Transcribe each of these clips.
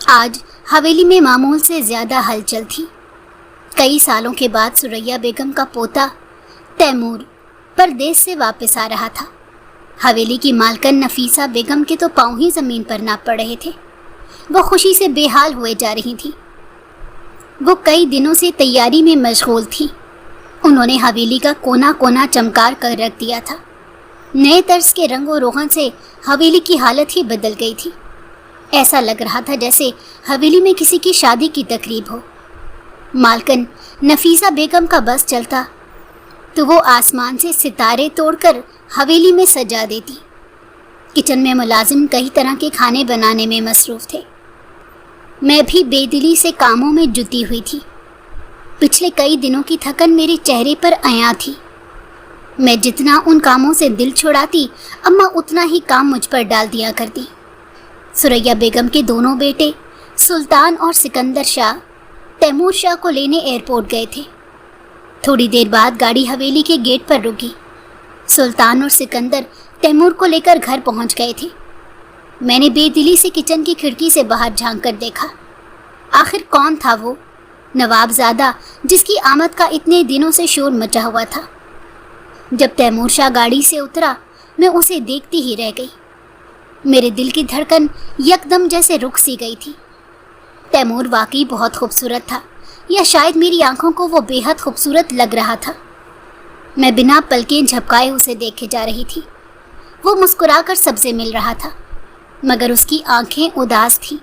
آج حویلی میں معمول سے زیادہ ہلچل تھی۔ کئی سالوں کے بعد سریا بیگم کا پوتا تیمور پردیس سے واپس آ رہا تھا۔ حویلی کی مالکن نفیسہ بیگم کے تو پاؤں ہی زمین پر نہ پڑ رہے تھے۔ وہ خوشی سے بے حال ہوئے جا رہی تھی۔ وہ کئی دنوں سے تیاری میں مشغول تھی۔ انہوں نے حویلی کا کونا کونا چمکار کر رکھ دیا تھا۔ نئے طرز کے رنگ و روغن سے حویلی کی حالت ہی بدل گئی تھی۔ ایسا لگ رہا تھا جیسے حویلی میں کسی کی شادی کی تقریب ہو۔ مالکن نفیسہ بیگم کا بس چلتا تو وہ آسمان سے ستارے توڑ کر حویلی میں سجا دیتی۔ کچن میں ملازم کئی طرح کے کھانے بنانے میں مصروف تھے۔ میں بھی بے دلی سے کاموں میں جٹی ہوئی تھی۔ پچھلے کئی دنوں کی تھکن میرے چہرے پر عیاں تھی۔ میں جتنا ان کاموں سے دل چھڑاتی، اماں اتنا ہی کام مجھ پر ڈال دیا کرتی۔ سریا بیگم کے دونوں بیٹے سلطان اور سکندر شاہ تیمور شاہ کو لینے ایئرپورٹ گئے تھے۔ تھوڑی دیر بعد گاڑی حویلی کے گیٹ پر رکی۔ سلطان اور سکندر تیمور کو لے کر گھر پہنچ گئے تھے۔ میں نے بے دلی سے کچن کی کھڑکی سے باہر جھانک کر دیکھا۔ آخر کون تھا وہ نواب زادہ جس کی آمد کا اتنے دنوں سے شور مچا ہوا تھا؟ جب تیمور شاہ گاڑی سے اترا میں اسے دیکھتی ہی رہ گئی۔ میرے دل کی دھڑکن یکدم جیسے رک سی گئی تھی۔ تیمور واقعی بہت خوبصورت تھا، یا شاید میری آنکھوں کو وہ بے حد خوبصورت لگ رہا تھا۔ میں بنا پلکیں جھپکائے اسے دیکھے جا رہی تھی۔ وہ مسکرا کر سب سے مل رہا تھا، مگر اس کی آنکھیں اداس تھیں۔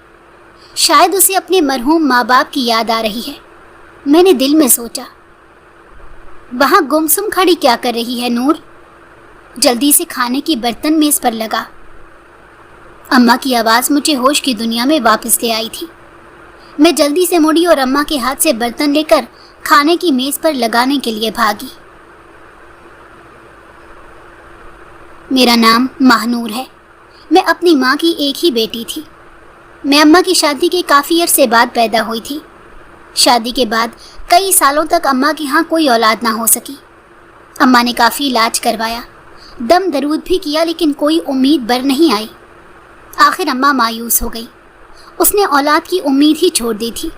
شاید اسے اپنے مرحوم ماں باپ کی یاد آ رہی ہے۔ میں نے دل میں سوچا، وہاں گمسم کھڑی کیا کر رہی ہے نور؟ جلدی سے کھانے کی برتن میز پر لگا۔ اماں کی آواز مجھے ہوش کی دنیا میں واپس لے آئی تھی۔ میں جلدی سے مڑی اور اماں کے ہاتھ سے برتن لے کر کھانے کی میز پر لگانے کے لیے بھاگی۔ میرا نام ماہنور ہے۔ میں اپنی ماں کی ایک ہی بیٹی تھی۔ میں اماں کی شادی کے کافی عرصے بعد پیدا ہوئی تھی۔ شادی کے بعد کئی سالوں تک اماں کے ہاں کوئی اولاد نہ ہو سکی۔ اماں نے کافی علاج کروایا، دم درود بھی کیا، لیکن کوئی امید بر نہیں آئی۔ آخر اماں مایوس ہو گئی۔ اس نے اولاد کی امید ہی چھوڑ دی تھی۔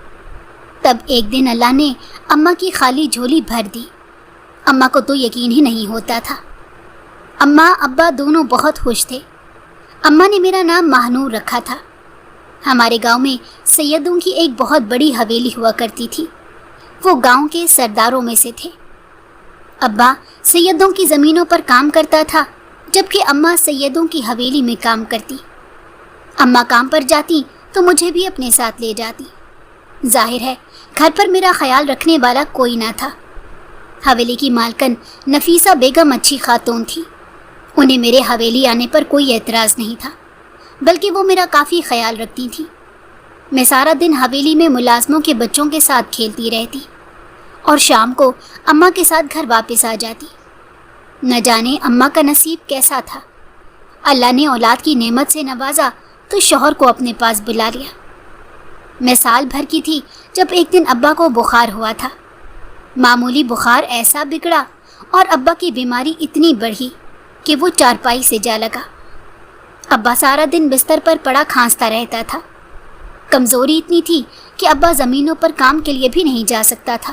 تب ایک دن اللہ نے اماں کی خالی جھولی بھر دی۔ اماں کو تو یقین ہی نہیں ہوتا تھا۔ اماں ابا دونوں بہت خوش تھے۔ اماں نے میرا نام ماہنور رکھا تھا۔ ہمارے گاؤں میں سیدوں کی ایک بہت بڑی حویلی ہوا کرتی تھی۔ وہ گاؤں کے سرداروں میں سے تھے۔ ابا سیدوں کی زمینوں پر کام کرتا تھا، جبکہ اماں سیدوں کی حویلی میں کام کرتی۔ اماں کام پر جاتی تو مجھے بھی اپنے ساتھ لے جاتی۔ ظاہر ہے گھر پر میرا خیال رکھنے والا کوئی نہ تھا۔ حویلی کی مالکن نفیسہ بیگم اچھی خاتون تھی۔ انہیں میرے حویلی آنے پر کوئی اعتراض نہیں تھا، بلکہ وہ میرا کافی خیال رکھتی تھی۔ میں سارا دن حویلی میں ملازموں کے بچوں کے ساتھ کھیلتی رہتی اور شام کو اماں کے ساتھ گھر واپس آ جاتی۔ نہ جانے اماں کا نصیب کیسا تھا۔ اللہ نے اولاد کی نعمت سے نوازا تو شوہر کو اپنے پاس بلا لیا۔ میں سال بھر کی تھی جب ایک دن ابا کو بخار ہوا تھا۔ معمولی بخار ایسا بگڑا اور ابا کی بیماری اتنی بڑھی کہ وہ چارپائی سے جا لگا۔ ابا سارا دن بستر پر پڑا کھانستا رہتا تھا۔ کمزوری اتنی تھی کہ ابا زمینوں پر کام کے لیے بھی نہیں جا سکتا تھا۔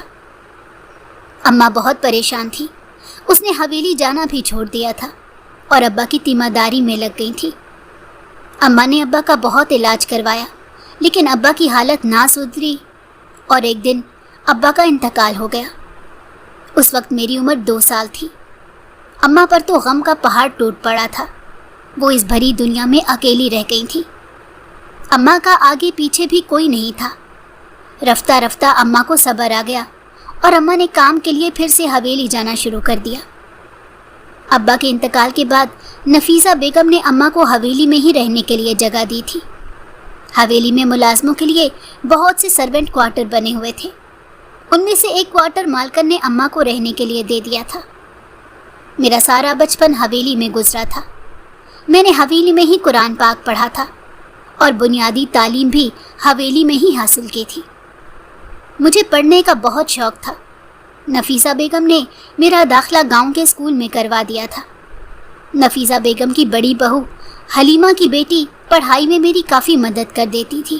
اماں بہت پریشان تھی۔ اس نے حویلی جانا بھی چھوڑ دیا تھا اور ابا کی تیمہ داری میں لگ گئی تھی۔ اماں نے ابا کا بہت علاج کروایا، لیکن ابا کی حالت نہ سدھری اور ایک دن ابا کا انتقال ہو گیا۔ اس وقت میری عمر 2 سال تھی۔ اماں پر تو غم کا پہاڑ ٹوٹ پڑا تھا۔ وہ اس بھری دنیا میں اکیلی رہ گئی تھی۔ اماں کا آگے پیچھے بھی کوئی نہیں تھا۔ رفتہ رفتہ اماں کو صبر آ گیا اور اماں نے کام کے لیے پھر سے حویلی جانا شروع کر دیا۔ ابا کے انتقال کے بعد نفیسہ بیگم نے اماں کو حویلی میں ہی رہنے کے لیے جگہ دی تھی۔ حویلی میں ملازموں کے لیے بہت سے سرونٹ کوارٹر بنے ہوئے تھے۔ ان میں سے ایک کوارٹر مالکن نے اماں کو رہنے کے لیے دے دیا تھا۔ میرا سارا بچپن حویلی میں گزرا تھا۔ میں نے حویلی میں ہی قرآن پاک پڑھا تھا اور بنیادی تعلیم بھی حویلی میں ہی حاصل کی تھی۔ مجھے پڑھنے کا بہت شوق تھا۔ نفیسہ بیگم نے میرا داخلہ گاؤں کے اسکول میں کروا دیا تھا۔ نفیسہ بیگم کی بڑی بہو حلیمہ کی بیٹی پڑھائی میں میری کافی مدد کر دیتی تھی۔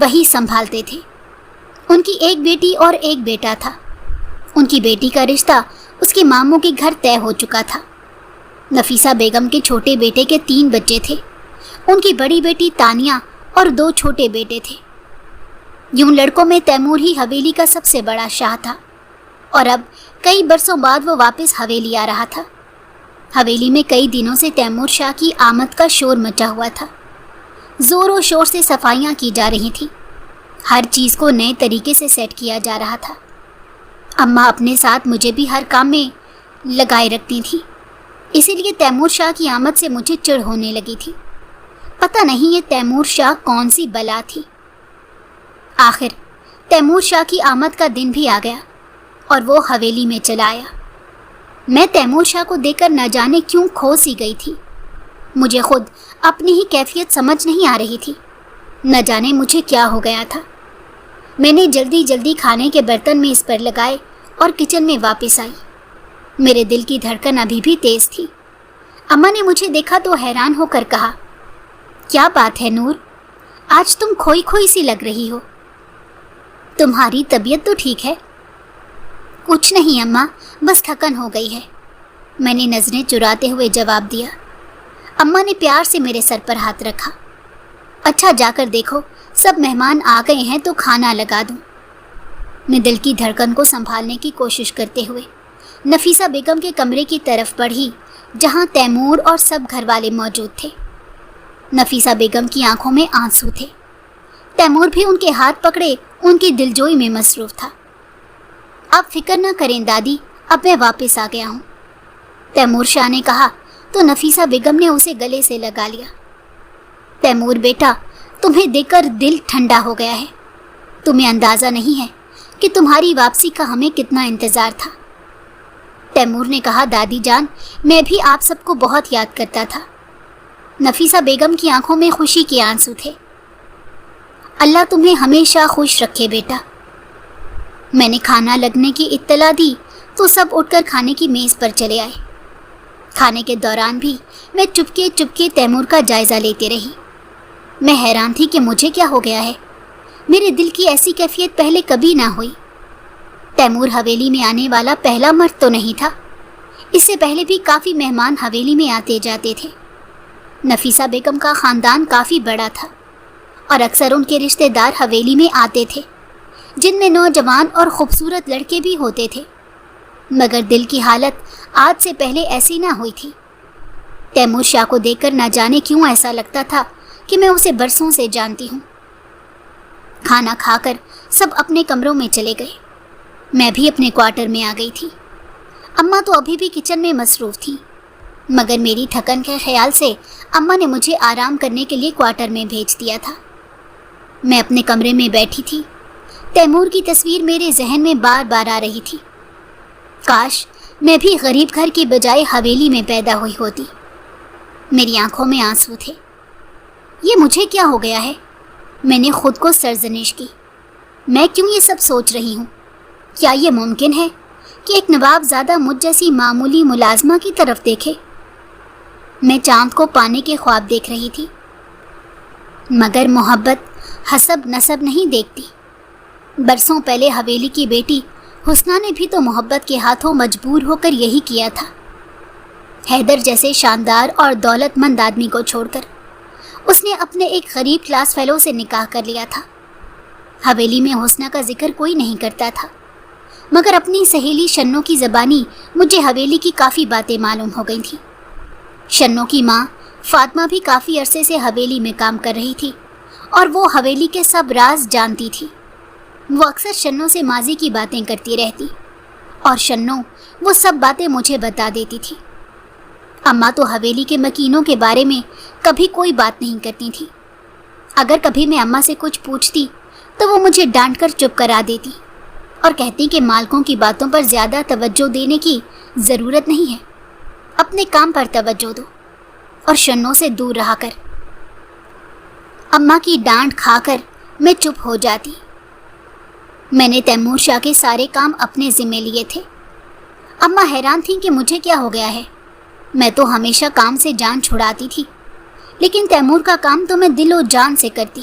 وہی سنبھالتے تھے۔ ان کی ایک بیٹی اور ایک بیٹا تھا۔ ان کی بیٹی کا رشتہ اس کے ماموں کے گھر طے ہو چکا تھا۔ نفیسہ بیگم کے چھوٹے بیٹے کے 3 بچے تھے۔ ان کی بڑی بیٹی تانیہ اور 2 چھوٹے بیٹے تھے۔ یوں لڑکوں میں تیمور ہی حویلی کا سب سے بڑا شاہ تھا، اور اب کئی برسوں بعد وہ واپس حویلی آ رہا تھا۔ حویلی میں کئی دنوں سے تیمور شاہ کی آمد کا شور مچا ہوا تھا۔ زور و شور سے صفائیاں کی جا رہی تھیں۔ ہر چیز کو نئے طریقے سے سیٹ کیا جا رہا تھا۔ اماں اپنے ساتھ مجھے بھی ہر کام میں لگائے رکھتی تھیں، اسی لیے تیمور شاہ کی آمد سے مجھے چڑ ہونے لگی تھی۔ پتہ نہیں یہ تیمور شاہ کون سی بلا تھی۔ آخر تیمور شاہ کی آمد کا دن بھی آ گیا اور وہ حویلی میں چلا آیا۔ میں تیمور شاہ کو دیکھ کر نہ جانے کیوں کھو سی گئی تھی۔ مجھے خود اپنی ہی کیفیت سمجھ نہیں آ رہی تھی۔ نہ جانے مجھے کیا ہو گیا تھا۔ میں نے جلدی جلدی کھانے کے برتن میں اس پر لگائے اور کچن میں واپس آئی۔ میرے دل کی دھڑکن ابھی بھی تیز تھی۔ اماں نے مجھے دیکھا تو حیران ہو کر کہا، کیا بات ہے نور، آج تم کھوئی کھوئی سی لگ رہی ہو، تمہاری طبیعت تو ٹھیک ہے؟ کچھ نہیں اماں، بس تھکن ہو گئی ہے، میں نے نظریں چراتے ہوئے جواب دیا۔ اماں نے پیار سے میرے سر پر ہاتھ رکھا۔ اچھا جا کر دیکھو سب مہمان آ گئے ہیں تو کھانا لگا دوں۔ میں دل کی دھڑکن کو سنبھالنے کی کوشش کرتے ہوئے نفیسہ بیگم کے کمرے کی طرف بڑھی جہاں تیمور اور سب گھر والے موجود تھے۔ نفیسہ بیگم کی آنکھوں میں آنسو تھے۔ تیمور بھی ان کے ہاتھ پکڑے ان کی دلجوئی میں مصروف تھا۔ آپ فکر نہ کریں دادی، اب میں واپس آ گیا ہوں، تیمور شاہ نے کہا تو نفیسہ بیگم نے اسے گلے سے لگا لیا۔ تیمور بیٹا، تمہیں دیکھ کر دل ٹھنڈا ہو گیا ہے۔ تمہیں اندازہ نہیں ہے کہ تمہاری واپسی کا ہمیں کتنا انتظار تھا۔ تیمور نے کہا دادی جان، میں بھی آپ سب کو بہت یاد کرتا تھا۔ نفیسہ بیگم کی آنکھوں میں خوشی کے آنسو تھے۔ اللہ تمہیں ہمیشہ خوش رکھے بیٹا۔ میں نے کھانا لگنے کی اطلاع دی تو سب اٹھ کر کھانے کی میز پر چلے آئے۔ کھانے کے دوران بھی میں چپکے چپکے تیمور کا جائزہ لیتے رہی۔ میں حیران تھی کہ مجھے کیا ہو گیا ہے۔ میرے دل کی ایسی کیفیت پہلے کبھی نہ ہوئی۔ تیمور حویلی میں آنے والا پہلا مرد تو نہیں تھا۔ اس سے پہلے بھی کافی مہمان حویلی میں آتے جاتے تھے۔ نفیسہ بیگم کا خاندان کافی بڑا تھا اور اکثر ان کے رشتہ دار حویلی میں آتے تھے، جن میں نوجوان اور خوبصورت لڑکے بھی ہوتے تھے، مگر دل کی حالت آج سے پہلے ایسی نہ ہوئی تھی۔ تیمور شاہ کو دیکھ کر نہ جانے کیوں ایسا لگتا تھا کہ میں اسے برسوں سے جانتی ہوں۔ کھانا کھا کر سب اپنے کمروں میں چلے گئے۔ میں بھی اپنے کوارٹر میں آ گئی تھی۔ اماں تو ابھی بھی کچن میں مصروف تھیں، مگر میری تھکن کے خیال سے اماں نے مجھے آرام کرنے کے لیے کوارٹر میں بھیج دیا تھا۔ میں اپنے کمرے میں بیٹھی تھی۔ تیمور کی تصویر میرے ذہن میں بار بار آ رہی تھی۔ کاش میں بھی غریب گھر کی بجائے حویلی میں پیدا ہوئی ہوتی۔ میری آنکھوں میں آنسو تھے۔ یہ مجھے کیا ہو گیا ہے؟ میں نے خود کو سرزنش کی۔ میں کیوں یہ سب سوچ رہی ہوں؟ کیا یہ ممکن ہے کہ ایک نواب زادہ مجھ جیسی معمولی ملازمہ کی طرف دیکھے؟ میں چاند کو پانے کے خواب دیکھ رہی تھی، مگر محبت حسب نسب نہیں دیکھتی۔ برسوں پہلے حویلی کی بیٹی حسنہ نے بھی تو محبت کے ہاتھوں مجبور ہو کر یہی کیا تھا۔ حیدر جیسے شاندار اور دولت مند آدمی کو چھوڑ کر اس نے اپنے ایک غریب کلاس فیلو سے نکاح کر لیا تھا۔ حویلی میں حسنہ کا ذکر کوئی نہیں کرتا تھا، مگر اپنی سہیلی شنو کی زبانی مجھے حویلی کی کافی باتیں معلوم ہو گئی تھیں۔ شنو کی ماں فاطمہ بھی کافی عرصے سے حویلی میں کام کر رہی تھی اور وہ حویلی کے سب راز جانتی تھی۔ وہ اکثر شنو سے ماضی کی باتیں کرتی رہتی اور شنو وہ سب باتیں مجھے بتا دیتی تھی۔ اماں تو حویلی کے مکینوں کے بارے میں کبھی کوئی بات نہیں کرتی تھی۔ اگر کبھی میں اماں سے کچھ پوچھتی تو وہ مجھے ڈانٹ کر چپ کرا دیتی اور کہتی کہ مالکوں کی باتوں پر زیادہ توجہ دینے کی ضرورت نہیں ہے، اپنے کام پر توجہ دو اور شنوں سے دور رہا کر۔ اماں کی ڈانٹ کھا کر میں چپ ہو جاتی۔ میں نے تیمور شاہ کے سارے کام اپنے ذمے لیے تھے۔ اماں حیران تھیں کہ مجھے کیا ہو گیا ہے۔ میں تو ہمیشہ کام سے جان چھڑاتی تھی، لیکن تیمور کا کام تو میں دل و جان سے کرتی۔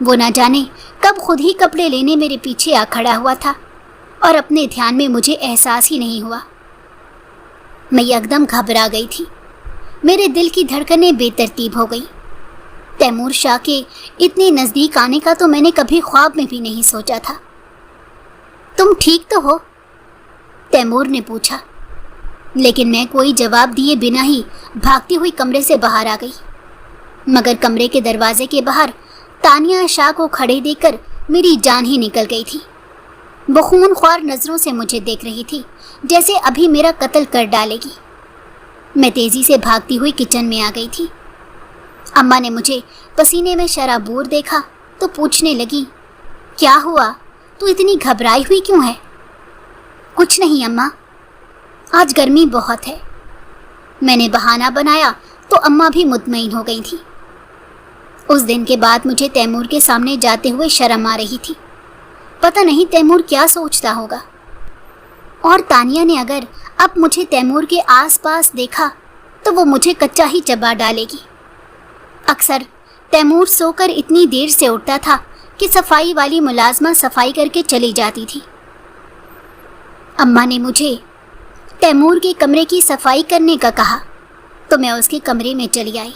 وہ نہ جانے کب خود ہی کپڑے لینے میرے پیچھے آ کھڑا ہوا تھا اور اپنے دھیان میں مجھے احساس ہی نہیں ہوا۔ میں یکدم گھبرا گئی تھی، میرے دل کی دھڑکنیں بے ترتیب ہو گئی۔ تیمور شاہ کے اتنے نزدیک آنے کا تو میں نے کبھی خواب میں بھی نہیں سوچا تھا۔ تم ٹھیک تو ہو؟ تیمور نے پوچھا، لیکن میں کوئی جواب دیے بنا ہی بھاگتی ہوئی کمرے سے باہر آ گئی، مگر کمرے کے دروازے کے باہر تانیہ شاہ کو کھڑے دیکھ کر میری جان ہی نکل گئی تھی۔ وہ خون خوار نظروں سے مجھے دیکھ رہی تھی، جیسے ابھی میرا قتل کر ڈالے گی۔ میں تیزی سے بھاگتی ہوئی کچن میں آ گئی تھی۔ اماں نے مجھے پسینے میں شرابور دیکھا تو پوچھنے لگی، کیا ہوا؟ تو اتنی گھبرائی ہوئی کیوں ہے؟ کچھ نہیں اماں، آج گرمی بہت ہے۔ میں نے بہانہ بنایا تو اماں بھی مطمئن ہو گئی تھی۔ اس دن کے بعد مجھے تیمور کے سامنے جاتے ہوئے شرم آ رہی تھی۔ پتہ نہیں تیمور کیا سوچتا ہوگا، اور تانیہ نے اگر اب مجھے تیمور کے آس پاس دیکھا تو وہ مجھے کچا ہی چبا ڈالے گی۔ اکثر تیمور سو کر اتنی دیر سے اٹھتا تھا کہ صفائی والی ملازمہ صفائی کر کے چلی جاتی تھی۔ اماں نے مجھے تیمور کے کمرے کی صفائی کرنے کا کہا تو میں اس کے کمرے میں چلی آئی۔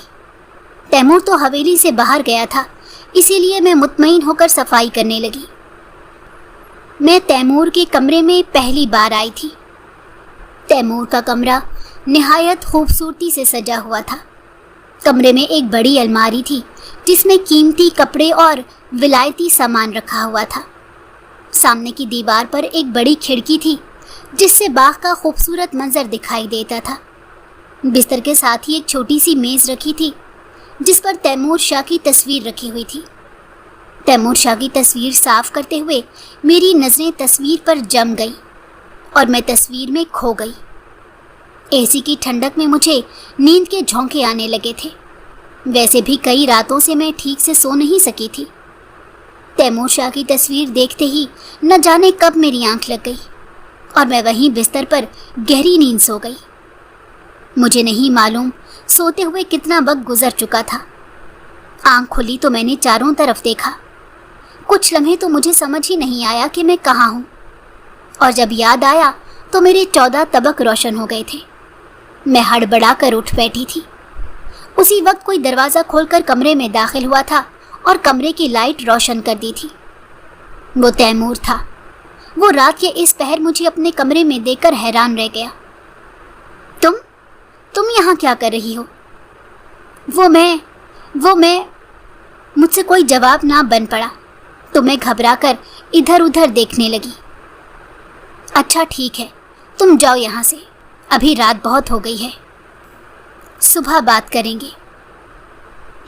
تیمور تو حویلی سے باہر گیا تھا، اسی لیے میں مطمئن ہو کر صفائی کرنے لگی۔ میں تیمور کے کمرے میں پہلی بار آئی تھی۔ تیمور کا کمرہ نہایت خوبصورتی سے سجا ہوا تھا۔ کمرے میں ایک بڑی الماری تھی جس میں قیمتی کپڑے اور ولایتی سامان رکھا ہوا تھا۔ سامنے کی دیوار پر ایک بڑی کھڑکی تھی جس سے باغ کا خوبصورت منظر دکھائی دیتا تھا۔ بستر کے ساتھ ہی ایک چھوٹی سی میز رکھی تھی جس پر تیمور شاہ کی تصویر رکھی ہوئی تھی۔ تیمور شاہ کی تصویر صاف کرتے ہوئے میری نظریں تصویر پر جم گئی اور میں تصویر میں کھو گئی۔ اے سی کی ٹھنڈک میں مجھے نیند کے جھونکے آنے لگے تھے۔ ویسے بھی کئی راتوں سے میں ٹھیک سے سو نہیں سکی تھی۔ تیمور شاہ کی تصویر دیکھتے ہی نہ جانے کب میری آنکھ لگ گئی اور میں وہیں بستر پر گہری نیند سو گئی۔ مجھے نہیں معلوم سوتے ہوئے کتنا وقت گزر چکا تھا۔ آنکھ کھلی تو میں نے چاروں طرف دیکھا۔ کچھ لمحے تو مجھے سمجھ ہی نہیں آیا کہ میں کہاں ہوں، اور جب یاد آیا تو میرے 14 طبق روشن ہو گئے تھے۔ میں ہڑبڑا کر اٹھ بیٹھی تھی۔ اسی وقت کوئی دروازہ کھول کر کمرے میں داخل ہوا تھا اور کمرے کی لائٹ روشن کر دی تھی۔ وہ تیمور تھا۔ وہ رات کے اس پہر مجھے اپنے کمرے میں دیکھ کر حیران رہ گیا۔ تم یہاں کیا کر رہی ہو؟ وہ میں مجھ سے کوئی جواب نہ بن پڑا تو میں گھبرا کر ادھر ادھر دیکھنے لگی۔ اچھا ٹھیک ہے، تم جاؤ یہاں سے، ابھی رات بہت ہو گئی ہے، صبح بات کریں گے۔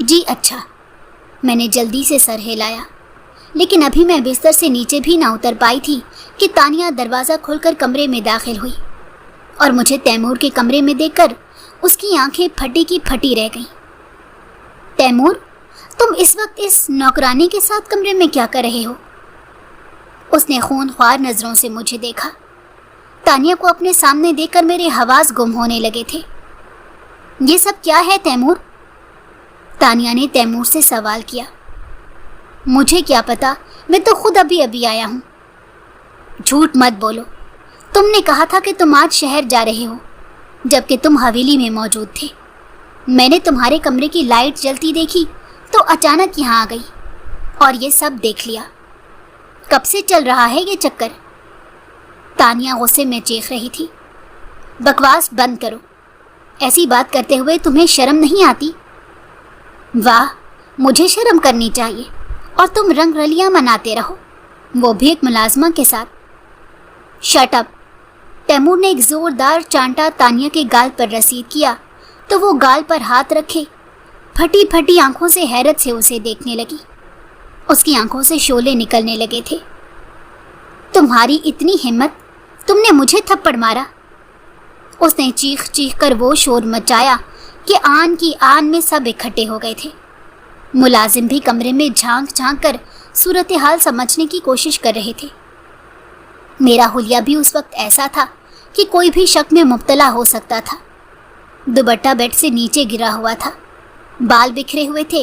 جی اچھا۔ میں نے جلدی سے سر ہلایا، لیکن ابھی میں بستر سے نیچے بھی نہ اتر پائی تھی کہ تانیہ دروازہ کھول کر کمرے میں داخل ہوئی، اور مجھے تیمور کے کمرے میں دیکھ کر اس کی آنکھیں پھٹی کی پھٹی رہ گئیں۔ تیمور، تم اس وقت اس نوکرانی کے ساتھ کمرے میں کیا کر رہے ہو؟ اس نے خون خوار نظروں سے مجھے دیکھا۔ تانیہ کو اپنے سامنے دیکھ کر میرے حواس گم ہونے لگے تھے۔ یہ سب کیا ہے تیمور؟ تانیہ نے تیمور سے سوال کیا۔ مجھے کیا پتا، میں تو خود ابھی آیا ہوں۔ جھوٹ مت بولو، تم نے کہا تھا کہ تم آج شہر جا رہے ہو جبکہ تم حویلی میں موجود تھے۔ میں نے تمہارے کمرے کی لائٹ جلتی دیکھی تو اچانک یہاں آ گئی اور یہ سب دیکھ لیا۔ کب سے چل رہا ہے یہ چکر؟ تانیہ غصے میں چیخ رہی تھی۔ بکواس بند کرو، ایسی بات کرتے ہوئے تمہیں شرم نہیں آتی؟ واہ، مجھے شرم کرنی چاہیے، اور تم رنگ رلیاں مناتے رہو، وہ بھی ایک ملازمہ کے ساتھ۔ Shut up! تیمور نے ایک زوردار چانٹا تانیہ کے گال پر رسید کیا تو وہ گال پر ہاتھ رکھے پھٹی پھٹی آنکھوں سے حیرت سے اسے دیکھنے لگی۔ اس کی آنکھوں سے شعلے نکلنے لگے تھے۔ تمہاری اتنی ہمت، تم نے مجھے تھپڑ مارا؟ اس نے چیخ چیخ کر وہ شور مچایا کہ آن کی آن میں سب اکٹھے ہو گئے تھے۔ ملازم بھی کمرے میں جھانک جھانک کر صورتحال سمجھنے کی کوشش کر رہے تھے۔ میرا حلیہ بھی اس وقت ایسا تھا کہ کوئی بھی شک میں مبتلا ہو سکتا تھا۔ دوپٹہ بیڈ سے نیچے گرا ہوا تھا، بال بکھرے ہوئے تھے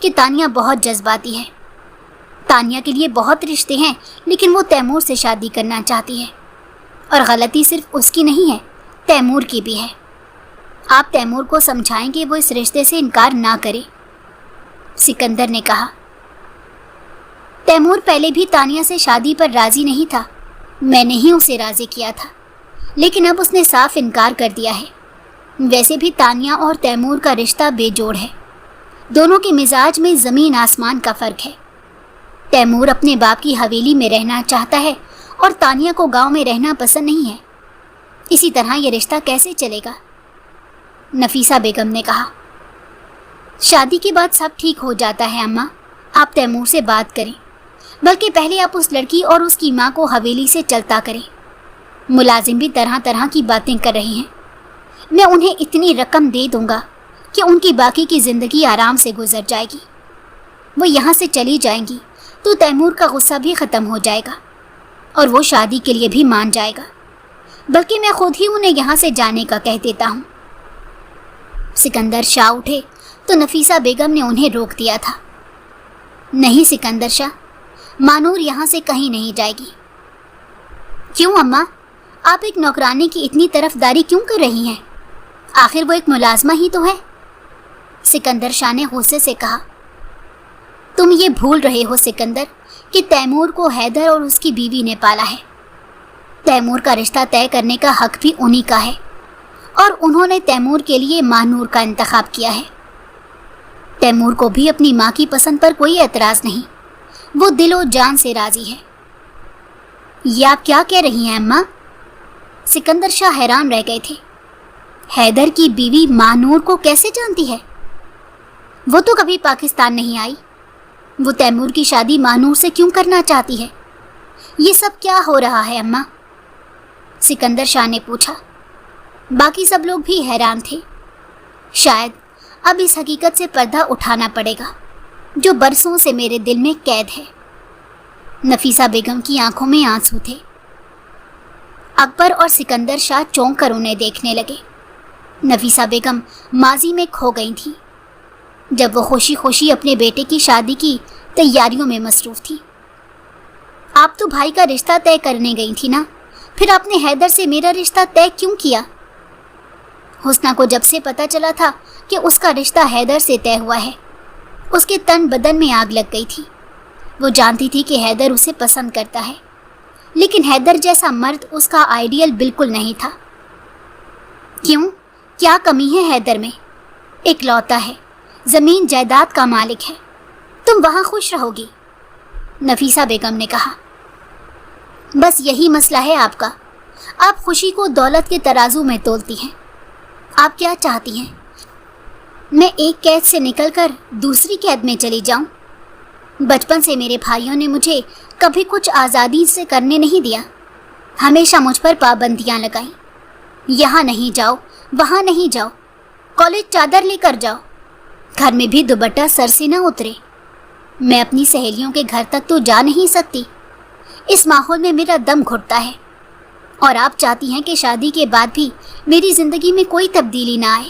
کہ تانیہ بہت جذباتی ہے. تانیہ کے لیے بہت رشتے ہیں لیکن وہ تیمور سے شادی کرنا چاہتی ہے. اور غلطی صرف اس کی نہیں ہے، تیمور کی بھی ہے. آپ تیمور کو سمجھائیں کہ وہ اس رشتے سے انکار نہ کرے. سکندر نے کہا. تیمور پہلے بھی تانیہ سے شادی پر راضی نہیں تھا. میں نے ہی اسے راضی کیا تھا، لیکن اب اس نے صاف انکار کر دیا ہے. ویسے بھی تانیہ اور تیمور کا رشتہ بے جوڑ ہے. دونوں کے مزاج میں زمین آسمان کا فرق ہے. تیمور اپنے باپ کی حویلی میں رہنا چاہتا ہے اور تانیہ کو گاؤں میں رہنا پسند نہیں ہے. اسی طرح یہ رشتہ کیسے چلے گا؟ نفیسہ بیگم نے کہا. شادی کے بعد سب ٹھیک ہو جاتا ہے اماں. آپ تیمور سے بات کریں، بلکہ پہلے آپ اس لڑکی اور اس کی ماں کو حویلی سے چلتا کریں. ملازم بھی طرح طرح کی باتیں کر رہے ہیں. میں انہیں اتنی رقم دے دوں گا کہ ان کی باقی کی زندگی آرام سے گزر جائے گی. وہ یہاں سے چلی جائیں گی تو تیمور کا غصہ بھی ختم ہو جائے گا اور وہ شادی کے لیے بھی مان جائے گا. بلکہ میں خود ہی انہیں یہاں سے جانے کا کہہ دیتا ہوں. سکندر شاہ اٹھے تو نفیسہ بیگم نے انہیں روک دیا تھا. نہیں سکندر شاہ، مانور یہاں سے کہیں نہیں جائے گی. کیوں اماں؟ آپ ایک نوکرانی کی اتنی طرفداری کیوں کر رہی ہیں؟ آخر وہ ایک ملازمہ ہی تو ہے. سکندر شاہ نے غصے سے کہا. تم یہ بھول رہے ہو سکندر کہ تیمور کو حیدر اور اس کی بیوی نے پالا ہے. تیمور کا رشتہ طے کرنے کا حق بھی انہی کا ہے اور انہوں نے تیمور کے لیے مانور کا انتخاب کیا ہے. تیمور کو بھی اپنی ماں کی پسند پر کوئی اعتراض نہیں. وہ دل و جان سے راضی ہے. یہ آپ کیا کہہ رہی ہیں اماں؟ سکندر شاہ حیران رہ گئے تھے. حیدر کی بیوی مانور کو کیسے جانتی ہے؟ وہ تو کبھی پاکستان نہیں آئی. وہ تیمور کی شادی مانور سے کیوں کرنا چاہتی ہے؟ یہ سب کیا ہو رہا ہے اماں؟ سکندر شاہ نے پوچھا. باقی سب لوگ بھی حیران تھے. شاید اب اس حقیقت سے پردہ اٹھانا پڑے گا جو برسوں سے میرے دل میں قید ہے. نفیسہ بیگم کی آنکھوں میں آنسو تھے. اکبر اور سکندر شاہ چونک کر انہیں دیکھنے لگے. نفیسہ بیگم ماضی میں کھو گئی تھی جب وہ خوشی خوشی اپنے بیٹے کی شادی کی تیاریوں میں مصروف تھی. آپ تو بھائی کا رشتہ طے کرنے گئی تھی نا، پھر آپ نے حیدر سے میرا رشتہ طے کیوں کیا؟ حسنہ کو جب سے پتہ چلا تھا کہ اس کا رشتہ حیدر سے طے ہوا ہے، اس کے تن بدن میں آگ لگ گئی تھی. وہ جانتی تھی کہ حیدر اسے پسند کرتا ہے، لیکن حیدر جیسا مرد اس کا آئیڈیل بالکل نہیں تھا. کیوں؟ کیا کمی ہے حیدر میں؟ اکلوتا ہے، زمین جائیداد کا مالک ہے. تم وہاں خوش رہو گی. نفیسہ بیگم نے کہا. بس یہی مسئلہ ہے آپ کا. آپ خوشی کو دولت کے ترازو میں تولتی ہیں. آپ کیا چاہتی ہیں؟ میں ایک قید سے نکل کر دوسری قید میں چلی جاؤں؟ بچپن سے میرے بھائیوں نے مجھے کبھی کچھ آزادی سے کرنے نہیں دیا. ہمیشہ مجھ پر پابندیاں لگائیں. یہاں نہیں جاؤ، وہاں نہیں جاؤ، کالج چادر لے کر جاؤ، گھر میں بھی دوپٹہ سر سے نہ اترے. میں اپنی سہیلیوں کے گھر تک تو جا نہیں سکتی. اس ماحول میں میرا دم گھٹتا ہے. اور آپ چاہتی ہیں کہ شادی کے بعد بھی میری زندگی میں کوئی تبدیلی نہ آئے.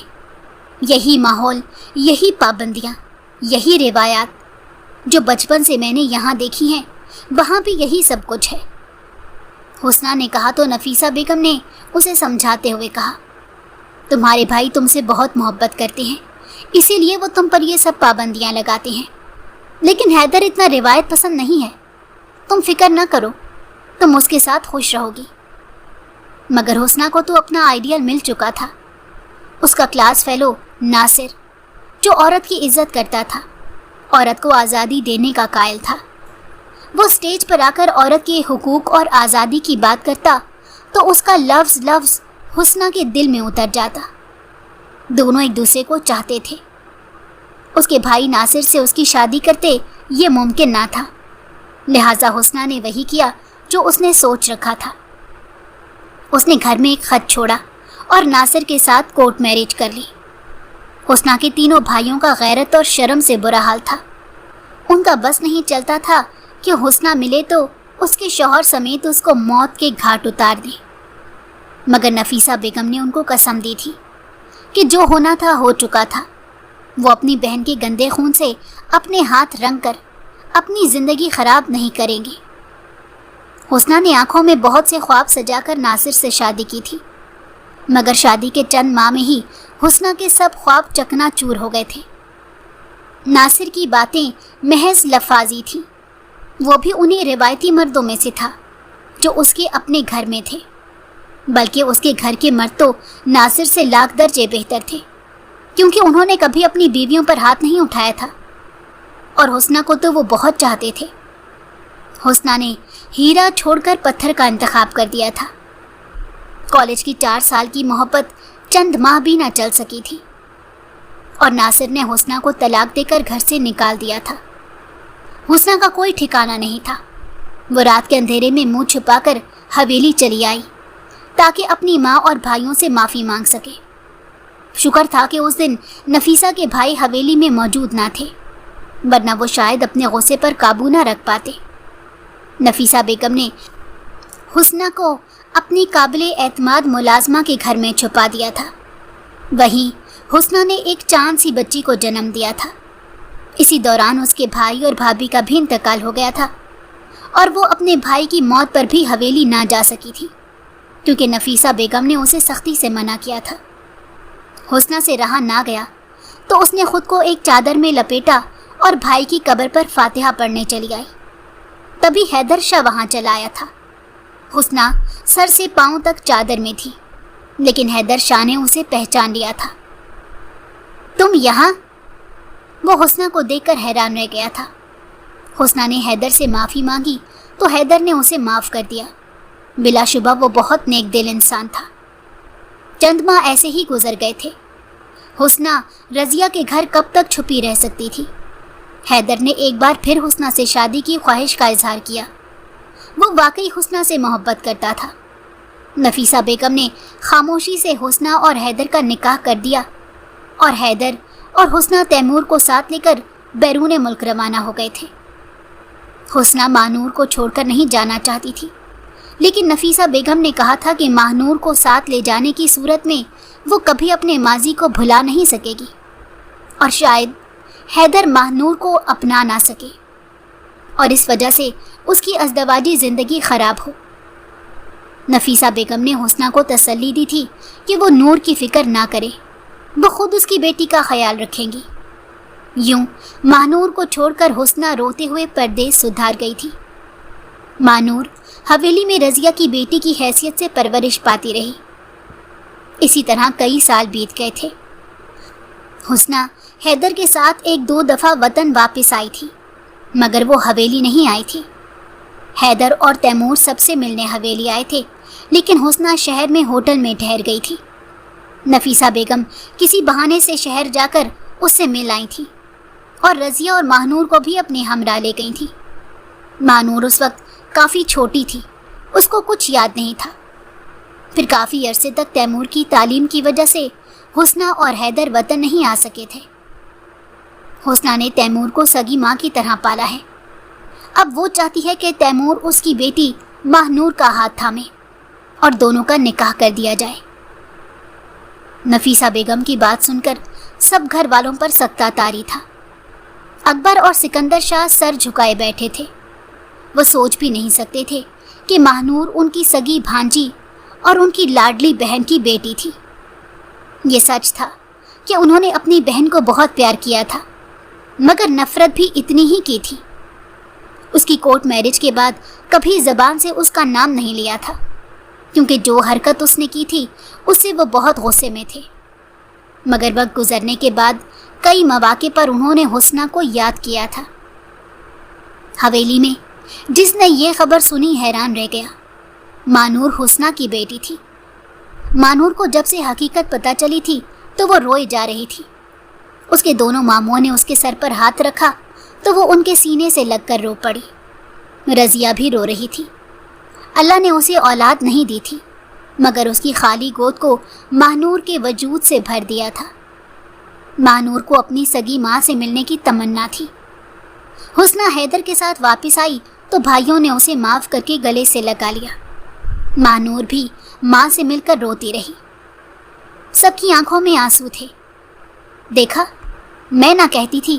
یہی ماحول، یہی پابندیاں، یہی روایات جو بچپن سے میں نے یہاں دیکھی ہیں، وہاں بھی یہی سب کچھ ہے. حسنہ نے کہا تو نفیسہ بیگم نے اسے سمجھاتے ہوئے کہا. تمہارے بھائی تم سے بہت محبت کرتے ہیں، اسی لیے وہ تم پر یہ سب پابندیاں لگاتے ہیں. لیکن حیدر اتنا روایت پسند نہیں ہے. تم فکر نہ کرو، تم اس کے ساتھ خوش رہو گی. مگر حسنہ کو تو اپنا آئیڈیل مل چکا تھا. اس کا کلاس فیلو ناصر، جو عورت کی عزت کرتا تھا، عورت کو آزادی دینے کا قائل تھا. وہ سٹیج پر آ کر عورت کے حقوق اور آزادی کی بات کرتا تو اس کا لفظ لفظ حسنہ کے دل میں اتر جاتا. دونوں ایک دوسرے کو چاہتے تھے. اس کے بھائی ناصر سے اس کی شادی کرتے یہ ممکن نہ تھا. لہٰذا حسنہ نے وہی کیا جو اس نے سوچ رکھا تھا. اس نے گھر میں ایک خط چھوڑا اور ناصر کے ساتھ کورٹ میرج کر لی. حسنہ کے تینوں بھائیوں کا غیرت اور شرم سے برا حال تھا. ان کا بس نہیں چلتا تھا کہ حسنہ ملے تو اس کے شوہر سمیت اس کو موت کے گھاٹ اتار دے. مگر نفیسہ بیگم نے ان کو قسم دی تھی کہ جو ہونا تھا ہو چکا تھا. وہ اپنی بہن کے گندے خون سے اپنے ہاتھ رنگ کر اپنی زندگی خراب نہیں کریں گے۔ حسنہ نے آنکھوں میں بہت سے خواب سجا کر ناصر سے شادی کی تھی، مگر شادی کے چند ماہ میں ہی حسنہ کے سب خواب چکنا چور ہو گئے تھے۔ ناصر کی باتیں محض لفاظی تھیں، وہ بھی انہیں روایتی مردوں میں سے تھا جو اس کے اپنے گھر میں تھے، بلکہ اس کے گھر کے مرد تو ناصر سے لاکھ درجے بہتر تھے، کیونکہ انہوں نے کبھی اپنی بیویوں پر ہاتھ نہیں اٹھایا تھا، اور حسنہ کو تو وہ بہت چاہتے تھے۔ حسنہ نے ہیرا چھوڑ کر پتھر کا انتخاب کر دیا تھا۔ کالج کی 4 سال کی محبت چند ماہ بھی نہ چل سکی تھی، اور ناصر نے حسنہ کو طلاق دے کر گھر سے نکال دیا تھا۔ حسنہ کا کوئی ٹھکانہ نہیں تھا۔ وہ رات کے اندھیرے میں منہ چھپا کر حویلی چلی آئی تاکہ اپنی ماں اور بھائیوں سے معافی مانگ سکے۔ شکر تھا کہ اس دن نفیسہ کے بھائی حویلی میں موجود نہ تھے، ورنہ وہ شاید اپنے غصے پر قابو نہ رکھ پاتے۔ نفیسہ بیگم نے حسنہ کو اپنی قابل اعتماد ملازمہ کے گھر میں چھپا دیا تھا۔ وہیں حسنہ نے ایک چاند سی بچی کو جنم دیا تھا۔ اسی دوران اس کے بھائی اور بھابھی کا بھی انتقال ہو گیا تھا، اور وہ اپنے بھائی کی موت پر بھی حویلی نہ جا سکی تھی، کیونکہ نفیسہ بیگم نے اسے سختی سے منع کیا تھا۔ حسنہ سے رہا نہ گیا تو اس نے خود کو ایک چادر میں لپیٹا اور بھائی کی قبر پر فاتحہ پڑھنے چلی آئی۔ تبھی حیدر شاہ وہاں چلا آیا تھا۔ حسنہ سر سے پاؤں تک چادر میں تھی، لیکن حیدر شاہ نے اسے پہچان لیا تھا۔ تم یہاں؟ وہ حسنہ کو دیکھ کر حیران رہ گیا تھا۔ حسنہ نے حیدر سے معافی مانگی تو حیدر نے اسے معاف کر دیا۔ بلا شبہ وہ بہت نیک دل انسان تھا۔ چند ماہ ایسے ہی گزر گئے تھے۔ حسنہ رضیہ کے گھر کب تک چھپی رہ سکتی تھی؟ حیدر نے ایک بار پھر حسنہ سے شادی کی خواہش کا اظہار کیا۔ وہ واقعی حسنہ سے محبت کرتا تھا۔ نفیسہ بیگم نے خاموشی سے حسنہ اور حیدر کا نکاح کر دیا، اور حیدر اور حسنہ تیمور کو ساتھ لے کر بیرون ملک روانہ ہو گئے تھے۔ حسنہ ماہنور کو چھوڑ کر نہیں جانا چاہتی تھی، لیکن نفیسہ بیگم نے کہا تھا کہ ماہنور کو ساتھ لے جانے کی صورت میں وہ کبھی اپنے ماضی کو بھلا نہیں سکے گی، اور شاید حیدر ماہنور کو اپنا نہ سکے، اور اس وجہ سے اس کی ازدواجی زندگی خراب ہو۔ نفیسہ بیگم نے حسنہ کو تسلی دی تھی کہ وہ نور کی فکر نہ کرے، وہ خود اس کی بیٹی کا خیال رکھیں گی۔ یوں ماہنور کو چھوڑ کر حسنہ روتے ہوئے پردیس سدھار گئی تھی۔ ماہنور حویلی میں رضیہ کی بیٹی کی حیثیت سے پرورش پاتی رہی۔ اسی طرح کئی سال بیت گئے تھے۔ حسنہ حیدر کے ساتھ 1-2 دفعہ وطن واپس آئی تھی، مگر وہ حویلی نہیں آئی تھی۔ حیدر اور تیمور سب سے ملنے حویلی آئے تھے، لیکن حسنہ شہر میں ہوٹل میں ٹھہر گئی تھی۔ نفیسہ بیگم کسی بہانے سے شہر جا کر اس سے مل آئی تھی، اور رضیہ اور ماہنور کو بھی اپنے ہمراہ لے گئی تھی۔ ماہنور اس وقت کافی چھوٹی تھی، اس کو کچھ یاد نہیں تھا۔ پھر کافی عرصے تک تیمور کی تعلیم کی وجہ سے حسنہ اور حیدر وطن نہیں آ سکے تھے۔ حسنہ نے تیمور کو سگی ماں کی طرح پالا ہے۔ اب وہ چاہتی ہے کہ تیمور اس کی بیٹی ماہنور کا ہاتھ تھامے اور دونوں کا نکاح کر دیا جائے۔ نفیسہ بیگم کی بات سن کر سب گھر والوں پر سکتہ طاری تھا۔ اکبر اور سکندر شاہ سر جھکائے بیٹھے تھے۔ وہ سوچ بھی نہیں سکتے تھے کہ ماہنور ان کی سگی بھانجی اور ان کی لاڈلی بہن کی بیٹی تھی۔ یہ سچ تھا کہ انہوں نے اپنی بہن کو بہت پیار کیا تھا، مگر نفرت بھی اتنی ہی کی تھی۔ اس کی کورٹ میرج کے بعد کبھی زبان سے اس کا نام نہیں لیا تھا، کیونکہ جو حرکت اس نے کی تھی اس سے وہ بہت غصے میں تھے۔ مگر وقت گزرنے کے بعد کئی مواقع پر انہوں نے حسنہ کو یاد کیا تھا۔ حویلی میں جس نے یہ خبر سنی حیران رہ گیا۔ ماہنور حسنہ کی بیٹی تھی۔ ماہنور کو جب سے حقیقت پتہ چلی تھی تو وہ روئے جا رہی تھی۔ اس کے دونوں ماموں نے اس کے سر پر ہاتھ رکھا تو وہ ان کے سینے سے لگ کر رو پڑی۔ رضیہ بھی رو رہی تھی۔ اللہ نے اسے اولاد نہیں دی تھی، مگر اس کی خالی گود کو ماہنور کے وجود سے بھر دیا تھا۔ ماہنور کو اپنی سگی ماں سے ملنے کی تمنا تھی۔ حسنہ حیدر کے ساتھ واپس آئی تو بھائیوں نے اسے معاف کر کے گلے سے لگا لیا۔ ماہنور بھی ماں سے مل کر روتی رہی۔ سب کی آنکھوں میں آنسو تھے۔ دیکھا، میں نہ کہتی تھی